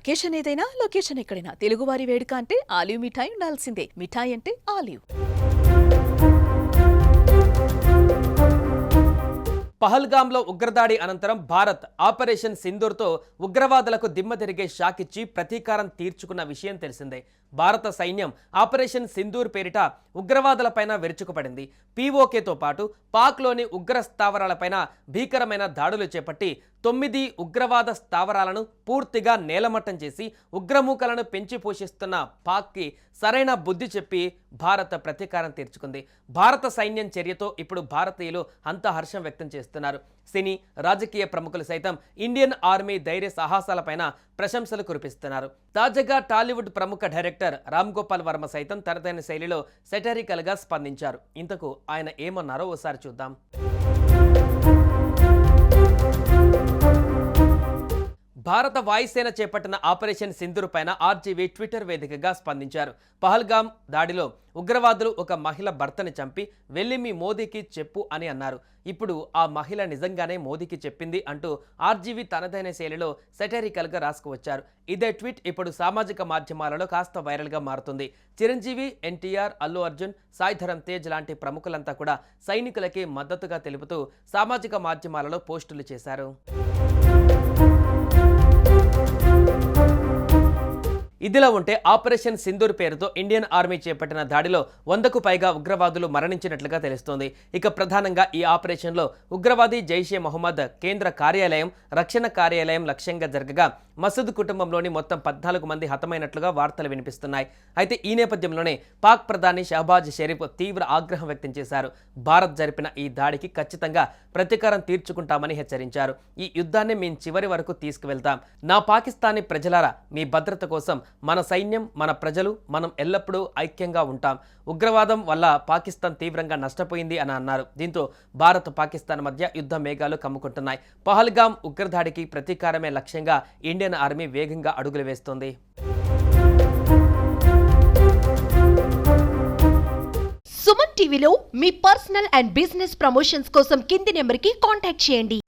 Occasion ఏదైనా location ఎక్కడైనా తెలుగువారి వేడుక అంటే ఆలివ్ మిఠాయి ఉండాల్సిందే. మిఠాయి అంటే ఆలివ్. పహల్గామ్లో ఉగ్రదాడి అనంతరం భారత్ ఆపరేషన్ సింధూర్తో ఉగ్రవాదులకు దిమ్మ తిరిగే షాక్ ఇచ్చి ప్రతీకారం తీర్చుకున్న విషయం తెలిసిందే. భారత సైన్యం ఆపరేషన్ సింధూర్ పేరిట ఉగ్రవాదులపైన విరుచుకుపడింది. పీఓకేతో పాటు పాక్లోని ఉగ్ర స్థావరాలపైన భీకరమైన దాడులు చేపట్టి 9 ఉగ్రవాద స్థావరాలను పూర్తిగా నేలమట్టం చేసి ఉగ్రమూకలను పెంచి పోషిస్తున్న పాక్కి సరైన బుద్ధి చెప్పి భారత ప్రతీకారం తీర్చుకుంది. భారత సైన్యం చర్యతో ఇప్పుడు భారతీయులు అంత హర్షం వ్యక్తం చేస్తున్నారు. సినీ రాజకీయ ప్రముఖులు సైతం ఇండియన్ ఆర్మీ ధైర్య సాహసాలపైన ప్రశంసలు కురిపిస్తున్నారు. తాజాగా టాలీవుడ్ ప్రముఖ డైరెక్టర్ రామ్ గోపాల్ వర్మ సైతం తనదైన శైలిలో సెటరికల్ గా స్పందించారు. ఇంతకు ఆయన ఏమన్నారో ఓసారి చూద్దాం. భారత వాయుసేన చేపట్టిన ఆపరేషన్ సింధూర్ పైన ఆర్జీవీ ట్విట్టర్ వేదికగా స్పందించారు. పహల్గామ్ దాడిలో ఉగ్రవాదులు ఒక మహిళ భర్తని చంపి వెళ్ళి మీ మోదీకి చెప్పు అని అన్నారు. ఇప్పుడు ఆ మహిళ నిజంగానే మోదీకి చెప్పింది అంటూ ఆర్జీవీ తనదైన శైలిలో సెటరికల్గా రాసుకువచ్చారు. ఇదే ట్వీట్ ఇప్పుడు సామాజిక మాధ్యమాలలో కాస్త వైరల్గా మారుతుంది. చిరంజీవి, ఎన్టీఆర్, అల్లు అర్జున్, సాయి ధరమ్ తేజ్ లాంటి ప్రముఖులంతా కూడా సైనికులకి మద్దతుగా తెలుపుతూ సామాజిక మాధ్యమాలలో పోస్టులు చేశారు. ఇదిలా ఉంటే ఆపరేషన్ సింధూర్ పేరుతో ఇండియన్ ఆర్మీ చేపట్టిన దాడిలో 100కు పైగా ఉగ్రవాదులు మరణించినట్లుగా తెలుస్తోంది. ఇక ప్రధానంగా ఈ ఆపరేషన్లో ఉగ్రవాది జైషే మహమ్మద్ కేంద్ర కార్యాలయం, రక్షణ కార్యాలయం లక్ష్యంగా జరగగా మసూద్ కుటుంబంలోని మొత్తం 14 మంది హతమైనట్లుగా వార్తలు వినిపిస్తున్నాయి. అయితే ఈ నేపథ్యంలోనే పాక్ ప్రధాని షహబాజ్ షరీఫ్ తీవ్ర ఆగ్రహం వ్యక్తం చేశారు. భారత్ జరిపిన ఈ దాడికి ఖచ్చితంగా ప్రతీకారం తీర్చుకుంటామని హెచ్చరించారు. ఈ యుద్ధాన్ని మేము చివరి వరకు తీసుకువెళ్తాం. నా పాకిస్తానీ ప్రజలారా, మీ భద్రత కోసం మన సైన్యం, మన ప్రజలు, మనం ఎల్లప్పుడూ ఐక్యంగా ఉంటాం. ఉగ్రవాదం వల్ల పాకిస్తాన్ తీవ్రంగా నష్టపోయింది అని అన్నారు. దీంతో భారత్, పాకిస్తాన్ మధ్య యుద్ధ మేఘాలు కమ్ముకుంటున్నాయి. పహల్గామ్ ఉగ్రదాడికి ప్రతీకారమే లక్ష్యంగా ఇండియన్ ఆర్మీ వేగంగా అడుగులు వేస్తోంది. సుమన్ టీవీలో మీ పర్సనల్ అండ్ బిజినెస్ ప్రమోషన్స్ కోసం కింది నెంబర్కి కాంటాక్ట్ చేయండి.